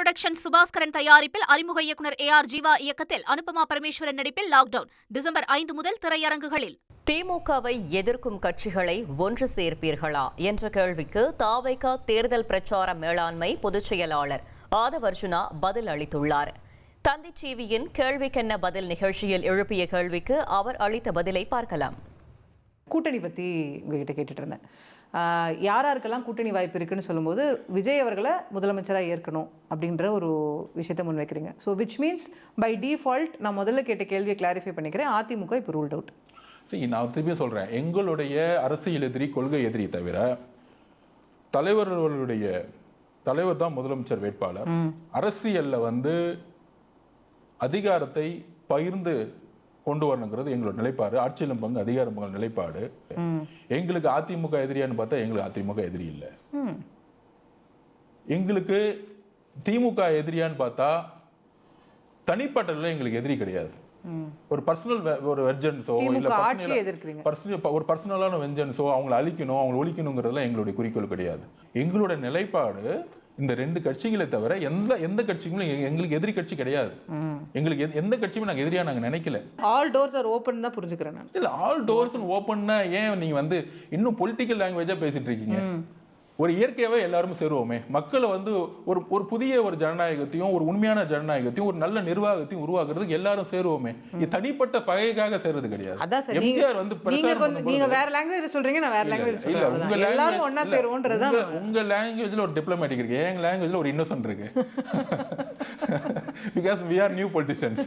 Production Subaskaran தயாரிப்பில் அறிமுக இயக்குனர் AR ஜீவா இயக்கத்தில் அனுபமா பரமேஸ்வரன் நடிப்பில் லாக்டவுன் டிசம்பர் 5 முதல் திரையரங்குகளில். திமுகவை எதிர்க்கும் கட்சிகளை ஒன்று சேர்ப்பீர்களா என்ற கேள்விக்கு தாவைக்கா தேர்தல் பிரச்சார மேலாண்மை பொதுச் செயலாளர் ஆதவர்ஜுனா பதில் அளித்துள்ளார். தந்தி டிவியின் கேள்விக்கென்ன பதில் நிகழ்ச்சியில் எழுப்பிய கேள்விக்கு அவர் அளித்த பதிலை பார்க்கலாம். கூட்டணி பற்றி உங்ககிட்ட கேட்டுட்டு இருந்தேன். யாருக்கெல்லாம் கூட்டணி வாய்ப்பு இருக்குன்னு சொல்லும்போது விஜய் அவர்களை முதலமைச்சராக ஏற்கணும் அப்படின்ற ஒரு விஷயத்தை முன்வைக்கிறீங்க. So which means by default நான் முதல்ல கேட்ட கேள்வியை கிளாரிஃபை பண்ணிக்கிறேன். அதிமுக இப்போ ரூல்ட் அவுட். நான் திருப்பி சொல்கிறேன், எங்களுடைய அரசியல் எதிரி கொள்கை எதிரி தவிர தலைவர் தான் முதலமைச்சர் வேட்பாளர். அரசியலில் அதிகாரத்தை பகிர்ந்து கொண்டு வரணுங்கிறது எங்களோட நிலைப்பாடு. ஆட்சியிலும் பங்கு அதிகாரம் பங்கு நிலைப்பாடு. எங்களுக்கு அதிமுக எதிரியான்னு பார்த்தா எங்களுக்கு அதிமுக எதிரி இல்லை. எங்களுக்கு திமுக எதிரியான்னு பார்த்தா தனிப்பட்ட எங்களுக்கு எதிரி கிடையாது. ஒரு பர்சனல் ஒரு வெஞ்சன்ஸோ ஒரு பர்சனலான வெஞ்சன்ஸோ அவங்களை அழிக்கணும் அவங்களை ஒழிக்கணுங்கிறதுல எங்களுடைய குறிக்கோள் கிடையாது. எங்களுடைய நிலைப்பாடு இந்த ரெண்டு கட்சிகளை தவிர எந்த கட்சிகளும் எங்களுக்கு எதிரி கட்சி கிடையாது. எங்களுக்கு எந்த கட்சியுமே நாங்கள் எதிரியா நாங்கள் நினைக்கல. ஆல் டோர்ஸ் ஆர் ஓப்பன் தான் புரிஞ்சுக்கிறேன். இல்ல ஆல் டோர்ஸ் ஓப்பன்னா ஏன் நீங்க இன்னும் பொலிட்டிக்கல் லாங்குவேஜா பேசிட்டு இருக்கீங்க? ஒரு இயற்கையாவே எல்லாரும் சேருவோமே. மக்களை ஒரு புதிய ஒரு ஜனநாயகத்தையும் ஒரு உண்மையான ஜனநாயகத்தையும் ஒரு நல்ல நிர்வாகத்தையும் உருவாக்குறதுக்கு எல்லாரும் சேருவோமே. இது தனிப்பட்ட பகைக்காக சேர்றது கிடையாது. நீங்க வேற லாங்குவேஜ் சொல்றீங்க, நான் வேற லாங்குவேஜ் சொல்றேன். எல்லாரும் ஒண்ணா சேருவோம்ன்றது உங்க லாங்குவேஜ்ல ஒரு டிப்ளமேட்டிக் இருக்கு, எங்க லாங்குவேஜ்ல ஒரு இன்னோசன்ட் இருக்கு. because we are new politicians.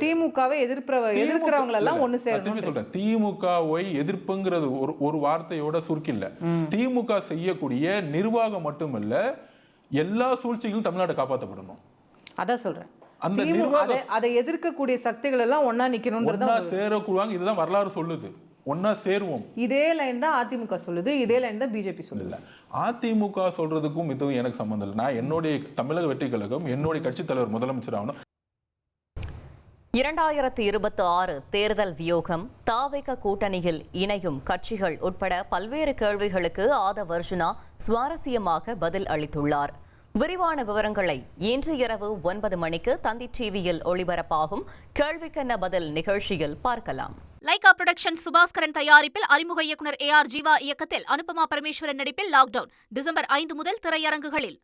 திமுகவை எதிர்க்கிறவங்க எல்லாம் ஒண்ணு சேரணும் சொல்றேன். திமுகவை எதிர்ப்புங்கிறது ஒரு வார்த்தையோட சுருக்கில்ல. திமுக செய்யக்கூடிய நிர்வாகம் மட்டுமல்ல, எல்லா சூழ்ச்சிகளும் தமிழ்நாடு காப்பாற்றப்படணும். அதான் சொல்றேன். அந்த நிர்வாகம் அதை எதிர்க்கக்கூடிய சக்திகள் எல்லாம் ஒண்ணா நிக்கணும்ன்றது சேரக்கூடாது. இதுதான் வரலாறு சொல்லுது. ஒன்னா சேருவோம். இதே லைன் தான் அதிமுக சொல்லுது, இதே லைன் தான் பிஜேபி சொல்லுது. அதிமுக சொல்றதுக்கும் இதுவும் எனக்கு சம்பந்தம் இல்லை. நான் என்னுடைய தமிழக வெற்றி கழகம், என்னுடைய கட்சி தலைவர் முதலமைச்சர் ஆகணும். 2026 தேர்தல் வியூகம், தாவைக்க கூட்டணியில் இணையும் கட்சிகள் உட்பட பல்வேறு கேள்விகளுக்கு ஆதவர்ஜுனா சுவாரஸ்யமாக பதில் அளித்துள்ளார். விரிவான விவரங்களை இன்று இரவு 9 மணிக்கு தந்தி டிவியில் ஒளிபரப்பாகும் கேள்விக்கென்ன பதில் நிகழ்ச்சியில் பார்க்கலாம். லைகா புரொடக்ஷன் சுபாஸ்கரன் தயாரிப்பில் அறிமுக இயக்குனர் AR ஜீவா இயக்கத்தில் அனுபமா பரமேஸ்வரன் நடிப்பில் லாக்டவுன் டிசம்பர் 5 முதல் திரையரங்குகளில்.